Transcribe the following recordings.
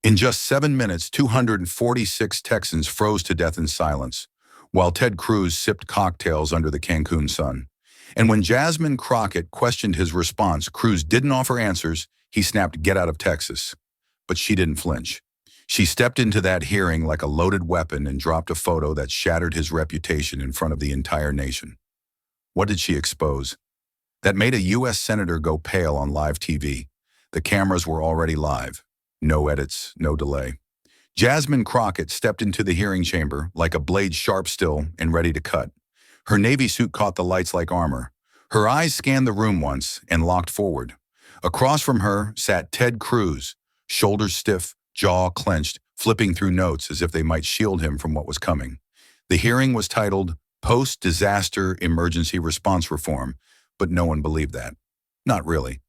In just 7 minutes, 246 Texans froze to death in silence, while Ted Cruz sipped cocktails under the Cancun sun. And when Jasmine Crockett questioned his response, Cruz didn't offer answers. He snapped, "Get out of Texas." But she didn't flinch. She stepped into that hearing like a loaded weapon and dropped a photo that shattered his reputation in front of the entire nation. What did she expose? That made a U.S. senator go pale on live TV. The cameras were already live. No edits, no delay. Jasmine Crockett stepped into the hearing chamber like a blade sharp still and ready to cut. Her navy suit caught the lights like armor. Her eyes scanned the room once and locked forward. Across from her sat Ted Cruz, shoulders stiff, jaw clenched, flipping through notes as if they might shield him from what was coming. The hearing was titled Post-Disaster Emergency Response Reform, but no one believed that. Not really.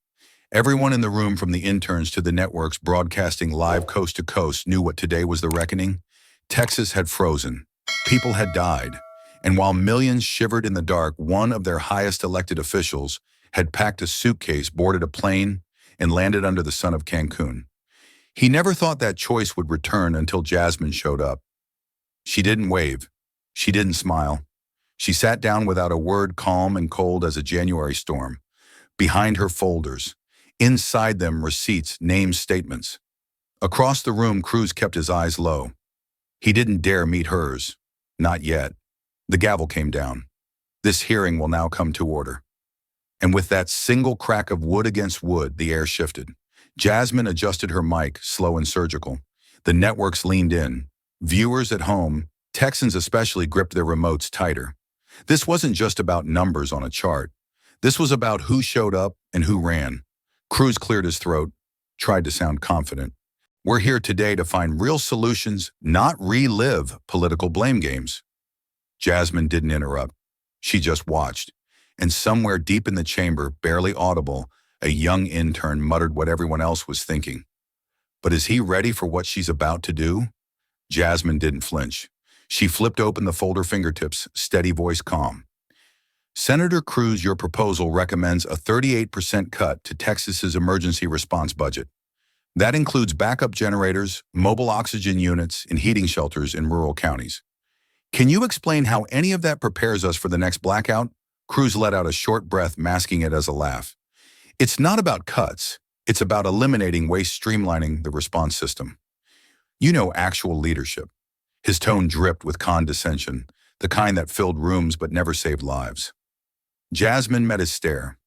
Everyone in the room, from the interns to the networks broadcasting live coast to coast, knew what today was the reckoning. Texas had frozen. People had died. And while millions shivered in the dark, one of their highest elected officials had packed a suitcase, boarded a plane, and landed under the sun of Cancun. He never thought that choice would return until Jasmine showed up. She didn't wave. She didn't smile. She sat down without a word, calm and cold as a January storm. Behind her folders, inside them receipts, names, statements. Across the room, Cruz kept his eyes low. He didn't dare meet hers. Not yet. The gavel came down. This hearing will now come to order. And with that single crack of wood against wood, the air shifted. Jasmine adjusted her mic, slow and surgical. The networks leaned in. Viewers at home, Texans especially, gripped their remotes tighter. This wasn't just about numbers on a chart. This was about who showed up and who ran. Cruz cleared his throat, tried to sound confident. "We're here today to find real solutions, not relive political blame games." Jasmine didn't interrupt. She just watched. And somewhere deep in the chamber, barely audible, a young intern muttered what everyone else was thinking. But is he ready for what she's about to do? Jasmine didn't flinch. She flipped open the folder, fingertips, steady voice calm. "Senator Cruz, your proposal recommends a 38% cut to Texas's emergency response budget. That includes backup generators, mobile oxygen units, and heating shelters in rural counties. Can you explain how any of that prepares us for the next blackout?" Cruz let out a short breath, masking it as a laugh. "It's not about cuts. It's about eliminating waste, streamlining the response system. You know, actual leadership." His tone dripped with condescension, the kind that filled rooms but never saved lives. Jasmine met his stare.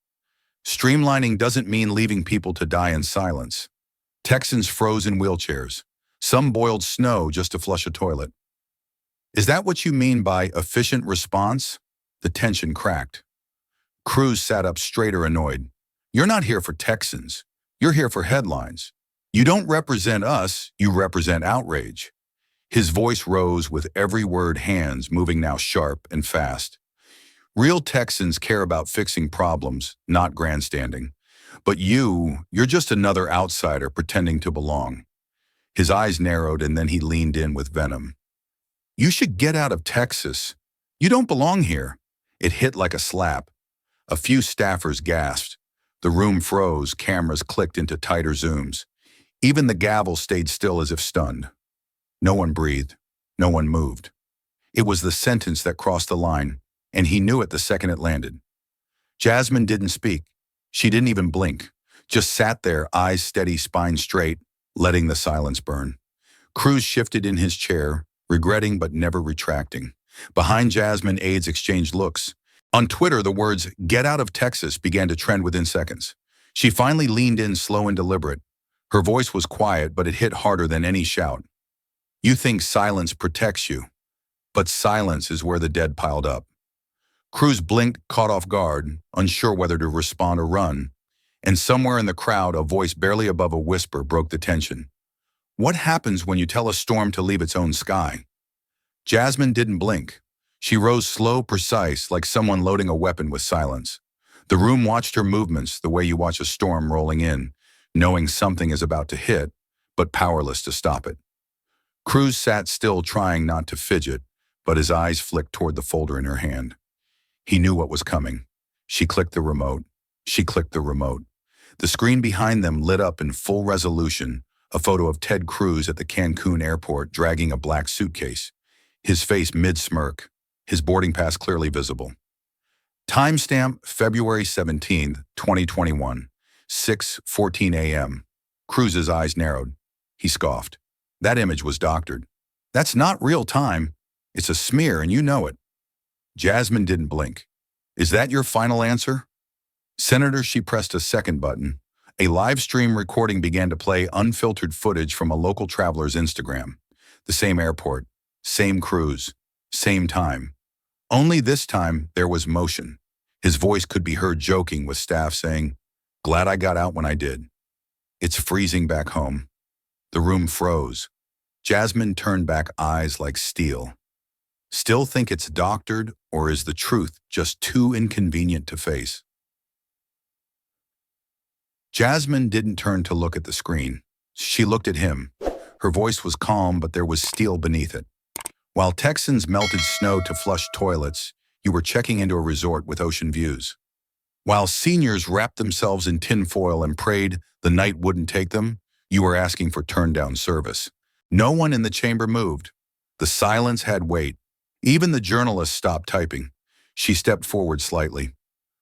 "Streamlining doesn't mean leaving people to die in silence. Texans froze in wheelchairs. Some boiled snow just to flush a toilet. Is that what you mean by efficient response?" The tension cracked. Cruz sat up straighter, annoyed. "You're not here for Texans. You're here for headlines. You don't represent us, you represent outrage." His voice rose with every word, hands moving now sharp and fast. "Real Texans care about fixing problems, not grandstanding. But you're just another outsider pretending to belong." His eyes narrowed and then he leaned in with venom. "You should get out of Texas. You don't belong here." It hit like a slap. A few staffers gasped. The room froze, cameras clicked into tighter zooms. Even the gavel stayed still as if stunned. No one breathed. No one moved. It was the sentence that crossed the line, and he knew it the second it landed. Jasmine didn't speak. She didn't even blink. Just sat there, eyes steady, spine straight, letting the silence burn. Cruz shifted in his chair, regretting but never retracting. Behind Jasmine, aides exchanged looks. On Twitter, the words, "Get out of Texas," began to trend within seconds. She finally leaned in, slow and deliberate. Her voice was quiet, but it hit harder than any shout. "You think silence protects you, but silence is where the dead piled up." Cruz blinked, caught off guard, unsure whether to respond or run. And somewhere in the crowd, a voice barely above a whisper broke the tension. "What happens when you tell a storm to leave its own sky?" Jasmine didn't blink. She rose slow, precise, like someone loading a weapon with silence. The room watched her movements the way you watch a storm rolling in, knowing something is about to hit, but powerless to stop it. Cruz sat still, trying not to fidget, but his eyes flicked toward the folder in her hand. He knew what was coming. She clicked the remote. She clicked the remote. The screen behind them lit up in full resolution, A photo of Ted Cruz at the Cancun airport dragging a black suitcase, his face mid-smirk, his boarding pass clearly visible. Timestamp February 17th, 2021, 6:14 a.m. Cruz's eyes narrowed. He scoffed. That image was doctored. That's not real time. It's a smear and you know it. Jasmine didn't blink. Is that your final answer? Senator, she pressed a second button. A live stream recording began to play unfiltered footage from a local traveler's Instagram. The same airport, same Cruz, same time. Only this time there was motion. His voice could be heard joking with staff saying, "Glad I got out when I did." It's freezing back home. The room froze. Jasmine turned back eyes like steel. Still think it's doctored, or is the truth just too inconvenient to face? Jasmine didn't turn to look at the screen. She looked at him. Her voice was calm, but there was steel beneath it. While Texans melted snow to flush toilets, you were checking into a resort with ocean views. While seniors wrapped themselves in tinfoil and prayed the night wouldn't take them, you were asking for turned-down service. No one in the chamber moved. The silence had weight. Even the journalist stopped typing. She stepped forward slightly.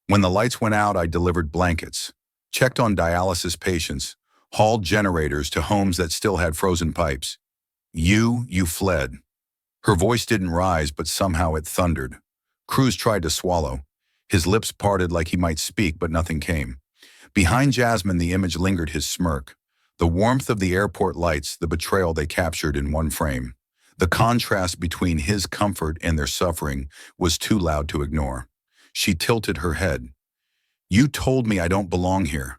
When the lights went out, I delivered blankets, checked on dialysis patients, hauled generators to homes that still had frozen pipes. You fled. Her voice didn't rise, but somehow it thundered. Cruz tried to swallow. His lips parted like he might speak, but nothing came. Behind Jasmine, the image lingered his smirk. The warmth of the airport lights, the betrayal they captured in one frame. The contrast between his comfort and their suffering was too loud to ignore. She tilted her head. You told me I don't belong here,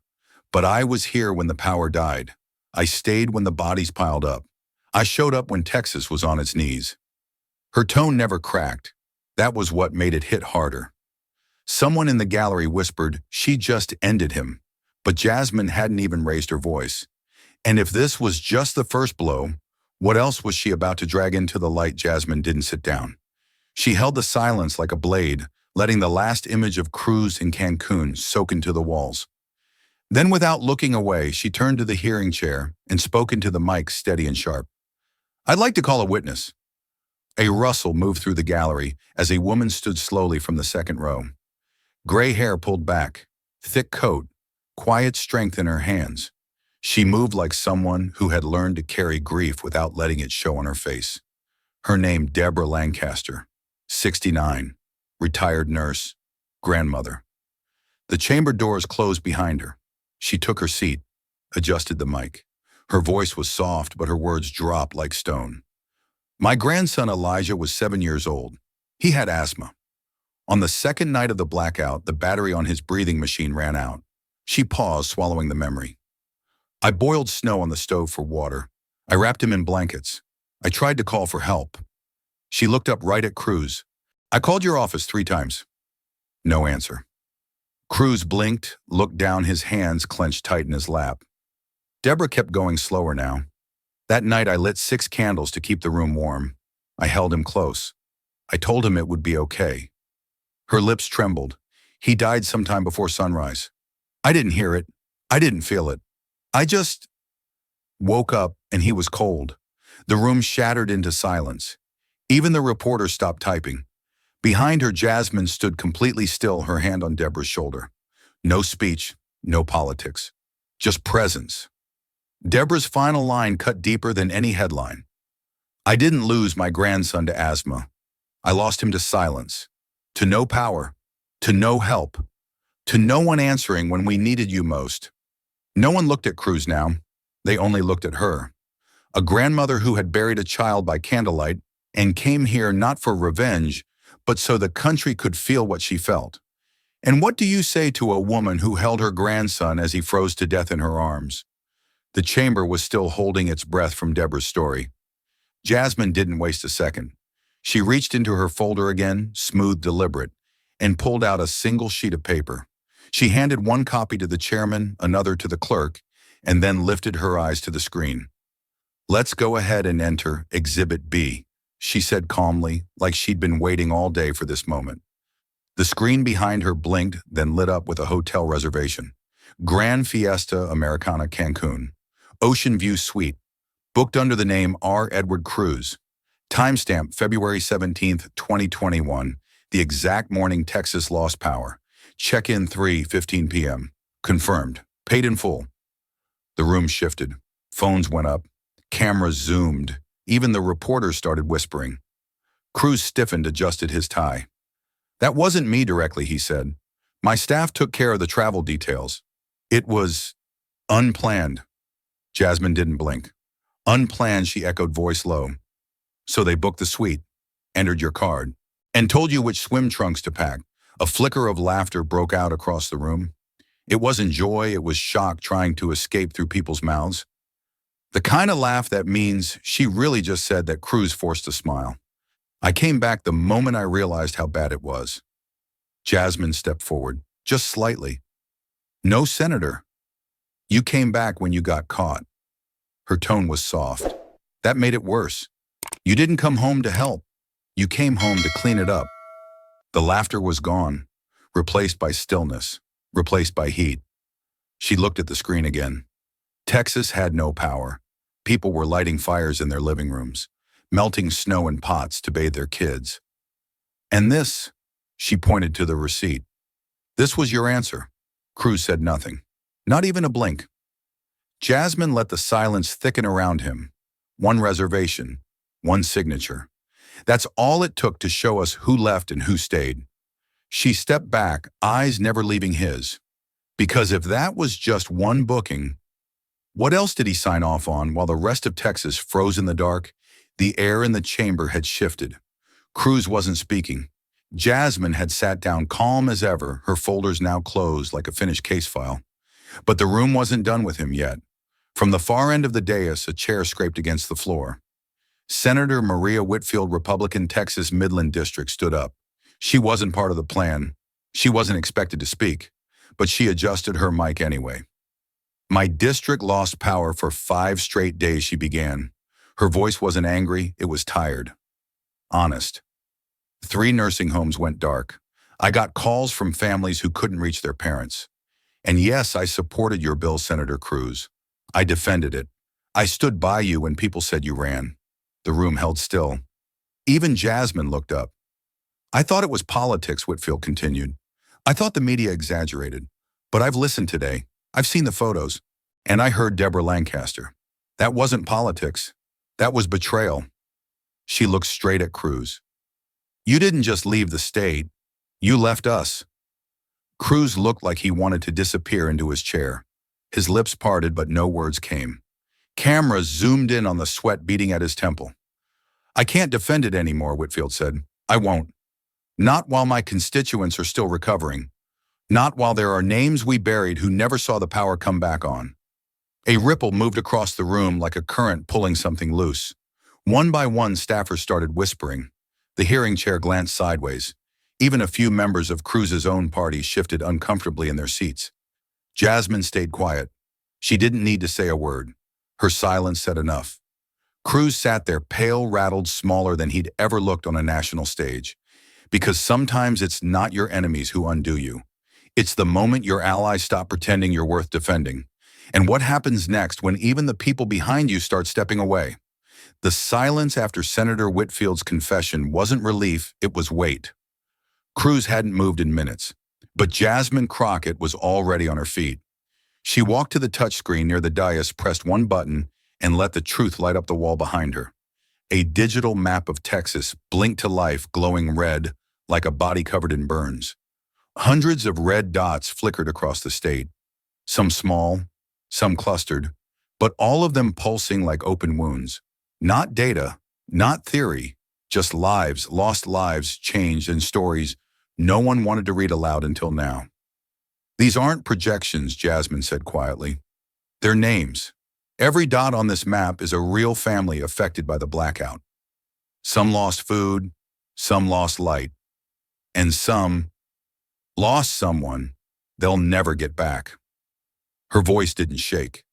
but I was here when the power died. I stayed when the bodies piled up. I showed up when Texas was on its knees. Her tone never cracked. That was what made it hit harder. Someone in the gallery whispered, she just ended him. But Jasmine hadn't even raised her voice. And if this was just the first blow, what else was she about to drag into the light? Jasmine didn't sit down. She held the silence like a blade, letting the last image of Cruz in Cancun soak into the walls. Then, without looking away, she turned to the hearing chair and spoke into the mic steady and sharp. I'd like to call a witness. A rustle moved through the gallery as a woman stood slowly from the second row. Gray hair pulled back, thick coat, quiet strength in her hands. She moved like someone who had learned to carry grief without letting it show on her face. Her name, Deborah Lancaster, 69, retired nurse, grandmother. The chamber doors closed behind her. She took her seat, adjusted the mic. Her voice was soft, but her words dropped like stone. My grandson Elijah was 7 years old. He had asthma. On the second night of the blackout, the battery on his breathing machine ran out. She paused, swallowing the memory. I boiled snow on the stove for water. I wrapped him in blankets. I tried to call for help. She looked up right at Cruz. I called your office 3 times. No answer. Cruz blinked, looked down, his hands clenched tight in his lap. Deborah kept going slower now. That night I lit 6 candles to keep the room warm. I held him close. I told him it would be okay. Her lips trembled. He died sometime before sunrise. I didn't hear it. I didn't feel it. I just woke up and he was cold. The room shattered into silence. Even the reporter stopped typing. Behind her, Jasmine stood completely still, her hand on Deborah's shoulder. No speech, no politics, just presence. Deborah's final line cut deeper than any headline. I didn't lose my grandson to asthma. I lost him to silence, to no power, to no help, to no one answering when we needed you most. No one looked at Cruz now. They only looked at her. A grandmother who had buried a child by candlelight and came here not for revenge, but so the country could feel what she felt. And what do you say to a woman who held her grandson as he froze to death in her arms? The chamber was still holding its breath from Deborah's story. Jasmine didn't waste a second. She reached into her folder again, smooth, deliberate, and pulled out a single sheet of paper. She handed one copy to the chairman, another to the clerk, and then lifted her eyes to the screen. Let's go ahead and enter Exhibit B, she said calmly, like she'd been waiting all day for this moment. The screen behind her blinked, then lit up with a hotel reservation. Grand Fiesta Americana Cancun. Ocean View Suite, booked under the name R. Edward Cruz. Timestamp February 17th, 2021. The exact morning Texas lost power. Check-in 3:15 p.m. Confirmed. Paid in full. The room shifted. Phones went up. Cameras zoomed. Even the reporters started whispering. Cruz stiffened, adjusted his tie. "That wasn't me directly," he said. "My staff took care of the travel details. It was unplanned." Jasmine didn't blink. "Unplanned," she echoed, voice low. "So they booked the suite, entered your card, and told you which swim trunks to pack." A flicker of laughter broke out across the room. It wasn't joy, it was shock trying to escape through people's mouths. The kind of laugh that means she really just said that. Cruz forced a smile. "I came back the moment I realized how bad it was." Jasmine stepped forward, just slightly. "No, Senator. You came back when you got caught." Her tone was soft. "That made it worse. You didn't come home to help. You came home to clean it up." The laughter was gone, replaced by stillness, replaced by heat. She looked at the screen again. Texas had no power. People were lighting fires in their living rooms, melting snow in pots to bathe their kids. "And this," she pointed to the receipt. "This was your answer." Cruz said nothing, not even a blink. Jasmine let the silence thicken around him. One reservation, one signature. That's all it took to show us who left and who stayed. She stepped back, eyes never leaving his. Because if that was just one booking, what else did he sign off on while the rest of Texas froze in the dark? The air in the chamber had shifted. Cruz wasn't speaking. Jasmine had sat down calm as ever, her folders now closed like a finished case file. But the room wasn't done with him yet. From the far end of the dais, a chair scraped against the floor. Senator Maria Whitfield, Republican, Texas Midland District, stood up. She wasn't part of the plan. She wasn't expected to speak, but she adjusted her mic anyway. "My district lost power for 5 straight days," she began. Her voice wasn't angry, it was tired. Honest. 3 nursing homes went dark. I got calls from families who couldn't reach their parents. And yes, I supported your bill, Senator Cruz. I defended it. I stood by you when people said you ran. The room held still. Even Jasmine looked up. "I thought it was politics," Whitfield continued. "I thought the media exaggerated. But I've listened today. I've seen the photos. And I heard Deborah Lancaster. That wasn't politics. That was betrayal." She looked straight at Cruz. "You didn't just leave the state. You left us." Cruz looked like he wanted to disappear into his chair. His lips parted, but no words came. Cameras zoomed in on the sweat beating at his temple. "I can't defend it anymore," Whitfield said. "I won't. Not while my constituents are still recovering. Not while there are names we buried who never saw the power come back on." A ripple moved across the room like a current pulling something loose. One by one, staffers started whispering. The hearing chair glanced sideways. Even a few members of Cruz's own party shifted uncomfortably in their seats. Jasmine stayed quiet. She didn't need to say a word. Her silence said enough. Cruz sat there, pale, rattled, smaller than he'd ever looked on a national stage. Because sometimes it's not your enemies who undo you. It's the moment your allies stop pretending you're worth defending. And what happens next when even the people behind you start stepping away? The silence after Senator Whitfield's confession wasn't relief, it was weight. Cruz hadn't moved in minutes, but Jasmine Crockett was already on her feet. She walked to the touchscreen near the dais, pressed one button, and let the truth light up the wall behind her. A digital map of Texas blinked to life, glowing red like a body covered in burns. Hundreds of red dots flickered across the state, some small, some clustered, but all of them pulsing like open wounds. Not data, not theory, just lives, lost lives, changed, and stories no one wanted to read aloud until now. "These aren't projections," Jasmine said quietly. "They're names. Every dot on this map is a real family affected by the blackout. Some lost food, some lost light, and some lost someone they'll never get back." Her voice didn't shake.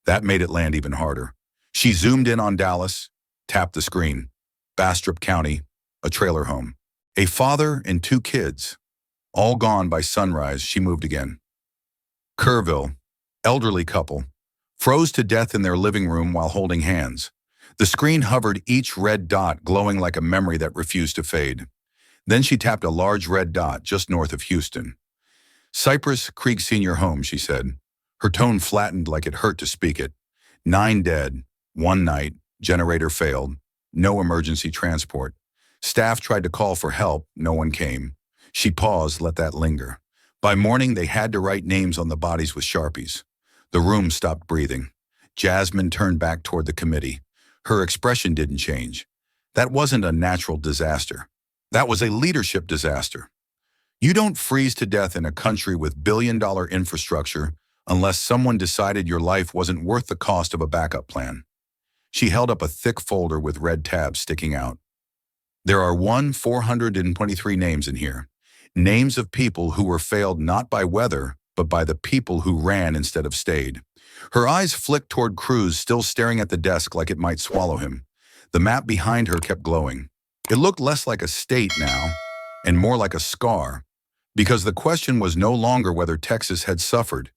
That made it land even harder. She zoomed in on Dallas, tapped the screen. Bastrop County, a trailer home. A father and 2 kids. All gone by sunrise, she moved again. Kerrville, elderly couple, froze to death in their living room while holding hands. The screen hovered each red dot, glowing like a memory that refused to fade. Then she tapped a large red dot just north of Houston. Cypress Creek Senior Home, she said. Her tone flattened like it hurt to speak it. 9 dead, 1 night, generator failed, no emergency transport. Staff tried to call for help, no one came. She paused, let that linger. By morning, they had to write names on the bodies with Sharpies. The room stopped breathing. Jasmine turned back toward the committee. Her expression didn't change. That wasn't a natural disaster. That was a leadership disaster. You don't freeze to death in a country with billion-dollar infrastructure unless someone decided your life wasn't worth the cost of a backup plan. She held up a thick folder with red tabs sticking out. There are 423 names in here. Names of people who were failed not by weather, but by the people who ran instead of stayed. Her eyes flicked toward Cruz, still staring at the desk like it might swallow him. The map behind her kept glowing. It looked less like a state now, and more like a scar, because the question was no longer whether Texas had suffered.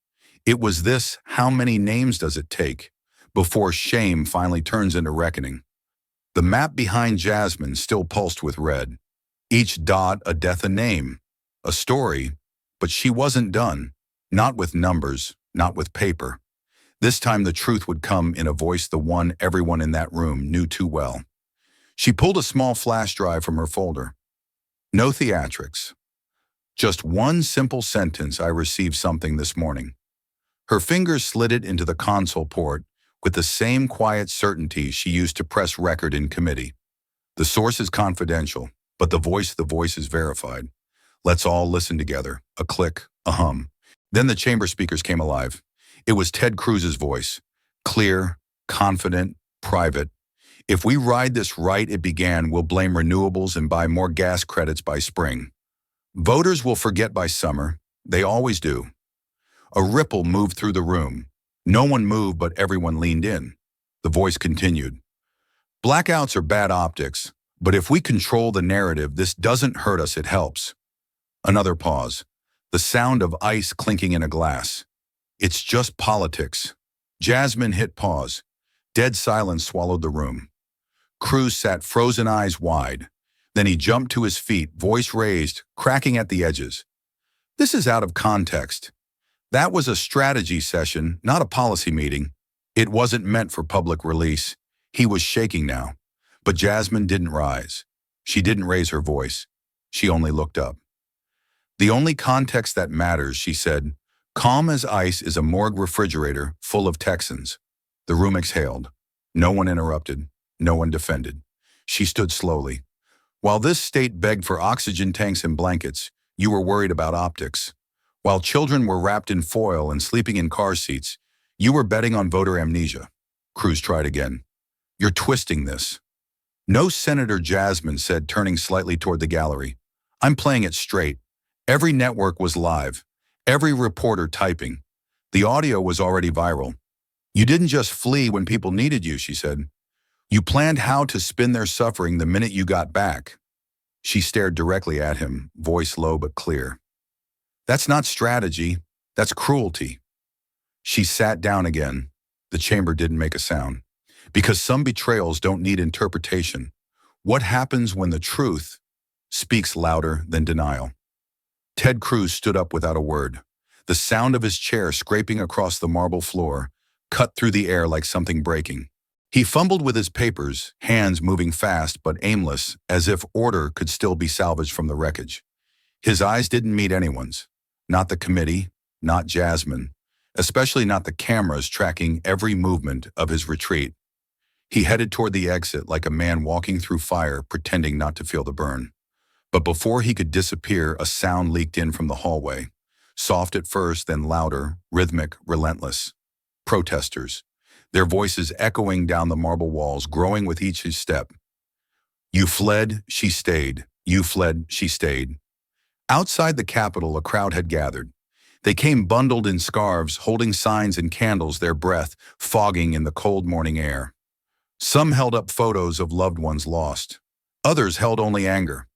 It was this: how many names does it take before shame finally turns into reckoning? The map behind Jasmine still pulsed with red. Each dot a death, a name, a story, but she wasn't done. Not with numbers, not with paper. This time the truth would come in a voice, the one everyone in that room knew too well. She pulled a small flash drive from her folder. No theatrics. Just one simple sentence: I received something this morning. Her fingers slid it into the console port with the same quiet certainty she used to press record in committee. The source is confidential, but the voice is verified. Let's all listen together. A click, a hum. Then the chamber speakers came alive. It was Ted Cruz's voice. Clear, confident, private. If we ride this right, it began, we'll blame renewables and buy more gas credits by spring. Voters will forget by summer. They always do. A ripple moved through the room. No one moved, but everyone leaned in. The voice continued. Blackouts are bad optics, but if we control the narrative, this doesn't hurt us, it helps. Another pause. The sound of ice clinking in a glass. It's just politics. Jasmine hit pause. Dead silence swallowed the room. Cruz sat, frozen eyes wide. Then he jumped to his feet, voice raised, cracking at the edges. This is out of context. That was a strategy session, not a policy meeting. It wasn't meant for public release. He was shaking now. But Jasmine didn't rise. She didn't raise her voice. She only looked up. The only context that matters, she said. Calm as ice is a morgue refrigerator full of Texans. The room exhaled. No one interrupted. No one defended. She stood slowly. While this state begged for oxygen tanks and blankets, you were worried about optics. While children were wrapped in foil and sleeping in car seats, you were betting on voter amnesia. Cruz tried again. You're twisting this. No, Senator, Jasmine said, turning slightly toward the gallery. I'm playing it straight. Every network was live. Every reporter typing. The audio was already viral. You didn't just flee when people needed you, she said. You planned how to spin their suffering the minute you got back. She stared directly at him, voice low but clear. That's not strategy. That's cruelty. She sat down again. The chamber didn't make a sound. Because some betrayals don't need interpretation. What happens when the truth speaks louder than denial? Ted Cruz stood up without a word. The sound of his chair scraping across the marble floor cut through the air like something breaking. He fumbled with his papers, hands moving fast but aimless, as if order could still be salvaged from the wreckage. His eyes didn't meet anyone's. Not the committee, not Jasmine, especially not the cameras tracking every movement of his retreat. He headed toward the exit like a man walking through fire, pretending not to feel the burn. But before he could disappear, a sound leaked in from the hallway. Soft at first, then louder, rhythmic, relentless. Protesters, their voices echoing down the marble walls, growing with each step. You fled, she stayed. You fled, she stayed. Outside the Capitol, a crowd had gathered. They came bundled in scarves, holding signs and candles, their breath fogging in the cold morning air. Some held up photos of loved ones lost. Others held only anger.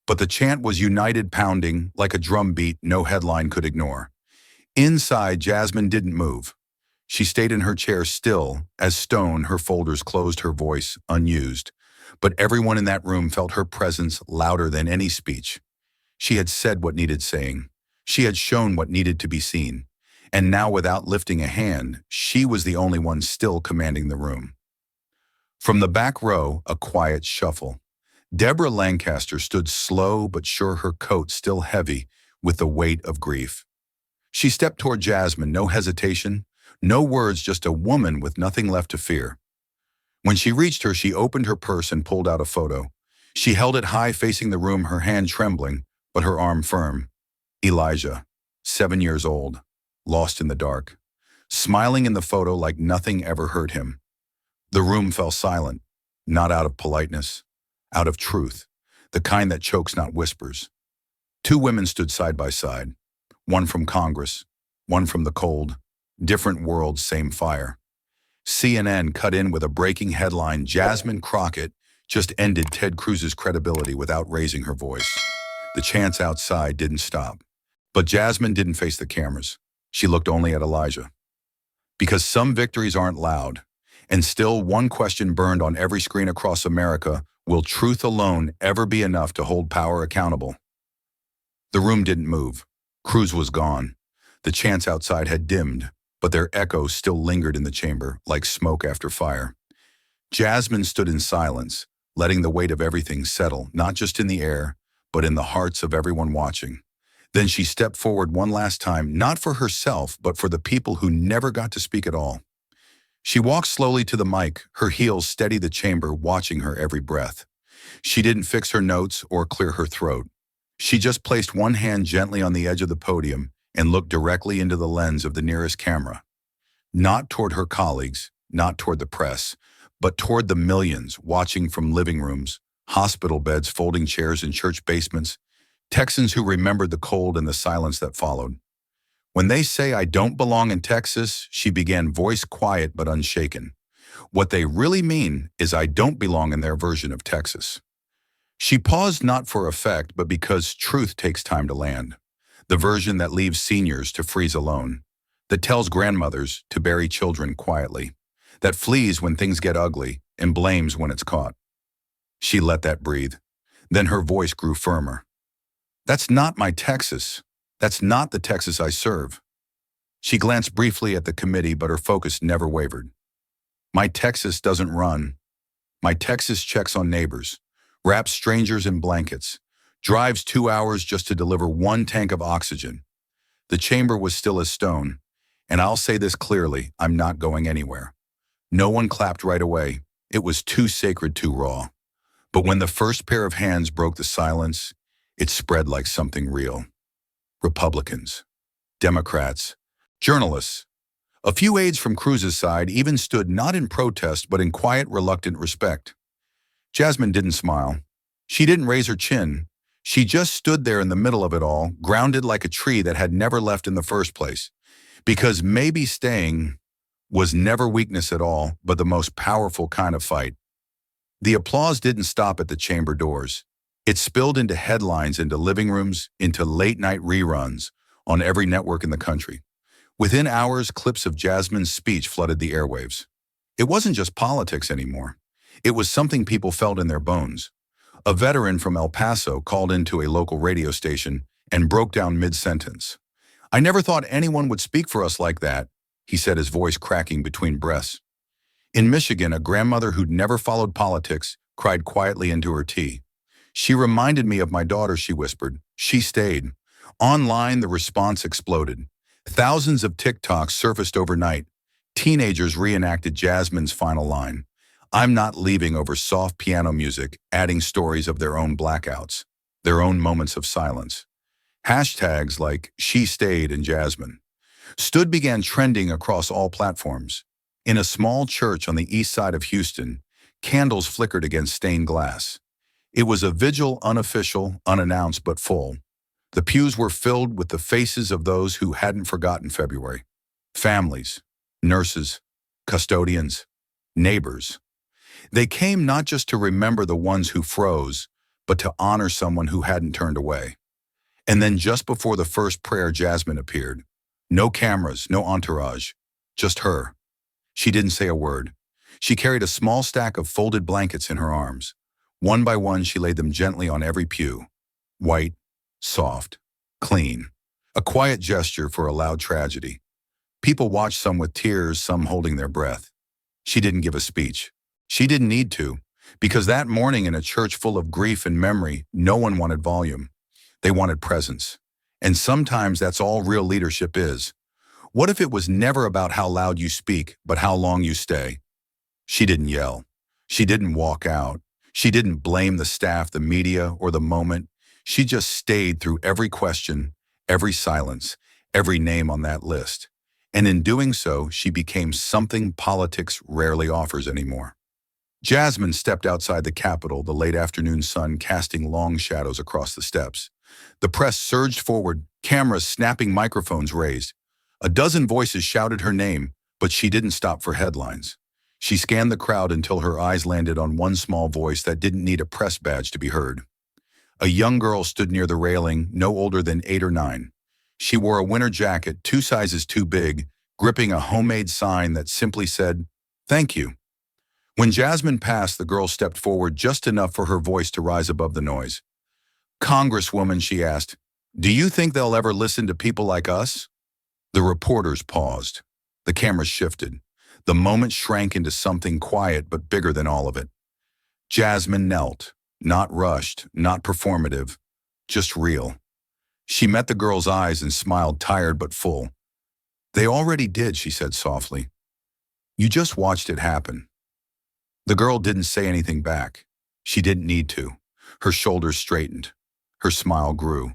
But the chant was united, pounding like a drum beat no headline could ignore. Inside, Jasmine didn't move. She stayed in her chair still, as stone, her folders closed, her voice unused. But everyone in that room felt her presence louder than any speech. She had said what needed saying. She had shown what needed to be seen. And now, without lifting a hand, she was the only one still commanding the room. From the back row, a quiet shuffle. Deborah Lancaster stood slow but sure, her coat still heavy with the weight of grief. She stepped toward Jasmine, no hesitation, no words, just a woman with nothing left to fear. When she reached her, she opened her purse and pulled out a photo. She held it high facing the room, her hand trembling, but her arm firm. Elijah, 7 years old, lost in the dark, smiling in the photo like nothing ever hurt him. The room fell silent, not out of politeness, out of truth, the kind that chokes, not whispers. Two women stood side by side, one from Congress, one from the cold, different worlds, same fire. CNN cut in with a breaking headline: Jasmine Crockett just ended Ted Cruz's credibility without raising her voice. The chants outside didn't stop. But Jasmine didn't face the cameras. She looked only at Elijah. Because some victories aren't loud, and still one question burned on every screen across America: will truth alone ever be enough to hold power accountable? The room didn't move. Cruz was gone. The chants outside had dimmed, but their echoes still lingered in the chamber, like smoke after fire. Jasmine stood in silence, letting the weight of everything settle, not just in the air, but in the hearts of everyone watching. Then she stepped forward one last time, not for herself, but for the people who never got to speak at all. She walked slowly to the mic, her heels steady the chamber, watching her every breath. She didn't fix her notes or clear her throat. She just placed one hand gently on the edge of the podium and looked directly into the lens of the nearest camera. Not toward her colleagues, not toward the press, but toward the millions watching from living rooms, hospital beds, folding chairs in church basements, Texans who remembered the cold and the silence that followed. When they say I don't belong in Texas, she began, voice quiet but unshaken. What they really mean is I don't belong in their version of Texas. She paused not for effect, but because truth takes time to land. The version that leaves seniors to freeze alone, that tells grandmothers to bury children quietly, that flees when things get ugly and blames when it's caught. She let that breathe. Then her voice grew firmer. That's not my Texas. That's not the Texas I serve. She glanced briefly at the committee, but her focus never wavered. My Texas doesn't run. My Texas checks on neighbors, wraps strangers in blankets, drives 2 hours just to deliver 1 tank of oxygen. The chamber was still as stone, and I'll say this clearly, I'm not going anywhere. No one clapped right away. It was too sacred, too raw. But when the first pair of hands broke the silence, it spread like something real. Republicans, Democrats, journalists. A few aides from Cruz's side even stood not in protest but in quiet, reluctant respect. Jasmine didn't smile. She didn't raise her chin. She just stood there in the middle of it all, grounded like a tree that had never left in the first place. Because maybe staying was never weakness at all, but the most powerful kind of fight. The applause didn't stop at the chamber doors. It spilled into headlines, into living rooms, into late-night reruns on every network in the country. Within hours, clips of Jasmine's speech flooded the airwaves. It wasn't just politics anymore. It was something people felt in their bones. A veteran from El Paso called into a local radio station and broke down mid-sentence. I never thought anyone would speak for us like that, he said, his voice cracking between breaths. In Michigan, a grandmother who'd never followed politics cried quietly into her tea. She reminded me of my daughter, she whispered. She stayed. Online, the response exploded. Thousands of TikToks surfaced overnight. Teenagers reenacted Jasmine's final line. I'm not leaving, over soft piano music, adding stories of their own blackouts, their own moments of silence. Hashtags like She Stayed and Jasmine Stood began trending across all platforms. In a small church on the east side of Houston, candles flickered against stained glass. It was a vigil, unofficial, unannounced, but full. The pews were filled with the faces of those who hadn't forgotten February. Families, nurses, custodians, neighbors. They came not just to remember the ones who froze, but to honor someone who hadn't turned away. And then just before the first prayer, Jasmine appeared. No cameras, no entourage, just her. She didn't say a word. She carried a small stack of folded blankets in her arms. One by one, she laid them gently on every pew. White, soft, clean. A quiet gesture for a loud tragedy. People watched, some with tears, some holding their breath. She didn't give a speech. She didn't need to, because that morning in a church full of grief and memory, no one wanted volume. They wanted presence. And sometimes that's all real leadership is. What if it was never about how loud you speak, but how long you stay? She didn't yell. She didn't walk out. She didn't blame the staff, the media, or the moment. She just stayed through every question, every silence, every name on that list. And in doing so, she became something politics rarely offers anymore. Jasmine stepped outside the Capitol, the late afternoon sun casting long shadows across the steps. The press surged forward, cameras snapping, microphones raised. A dozen voices shouted her name, but she didn't stop for headlines. She scanned the crowd until her eyes landed on one small voice that didn't need a press badge to be heard. A young girl stood near the railing, no older than 8 or 9. She wore a winter jacket 2 sizes too big, gripping a homemade sign that simply said, "Thank you." When Jasmine passed, the girl stepped forward just enough for her voice to rise above the noise. "Congresswoman," she asked, "do you think they'll ever listen to people like us?" The reporters paused. The cameras shifted. The moment shrank into something quiet but bigger than all of it. Jasmine knelt, not rushed, not performative, just real. She met the girl's eyes and smiled, tired but full. "They already did," she said softly. "You just watched it happen." The girl didn't say anything back. She didn't need to. Her shoulders straightened. Her smile grew.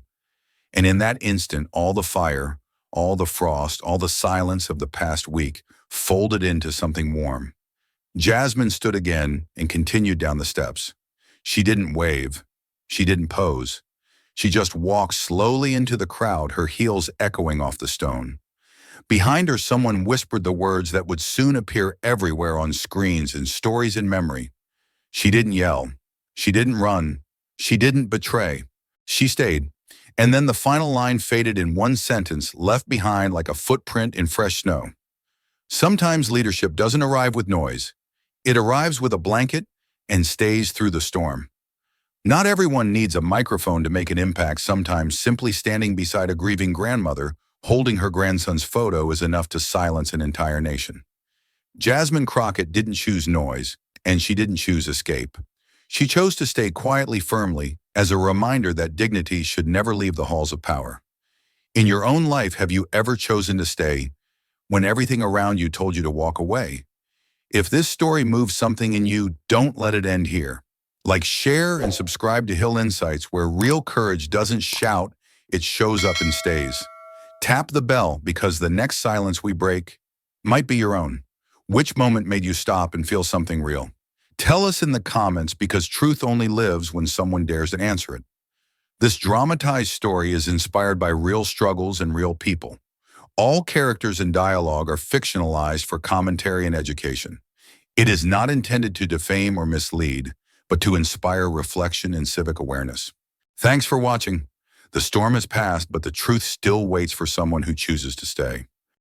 And in that instant, all the fire, all the frost, all the silence of the past week folded into something warm. Jasmine stood again and continued down the steps. She didn't wave. She didn't pose. She just walked slowly into the crowd, her heels echoing off the stone. Behind her, someone whispered the words that would soon appear everywhere on screens and stories in memory. She didn't yell. She didn't run. She didn't betray. She stayed. And then the final line faded in one sentence, left behind like a footprint in fresh snow. Sometimes leadership doesn't arrive with noise. It arrives with a blanket and stays through the storm. Not everyone needs a microphone to make an impact. Sometimes simply standing beside a grieving grandmother, holding her grandson's photo, is enough to silence an entire nation. Jasmine Crockett didn't choose noise, and she didn't choose escape. She chose to stay quietly, firmly, as a reminder that dignity should never leave the halls of power. In your own life, have you ever chosen to stay when everything around you told you to walk away? If this story moves something in you, don't let it end here. Like, share, and subscribe to Hill Insights, where real courage doesn't shout, it shows up and stays. Tap the bell, because the next silence we break might be your own. Which moment made you stop and feel something real? Tell us in the comments, because truth only lives when someone dares to answer it. This dramatized story is inspired by real struggles and real people. All characters and dialogue are fictionalized for commentary and education. It is not intended to defame or mislead, but to inspire reflection and civic awareness. Thanks for watching. The storm has passed, but the truth still waits for someone who chooses to stay.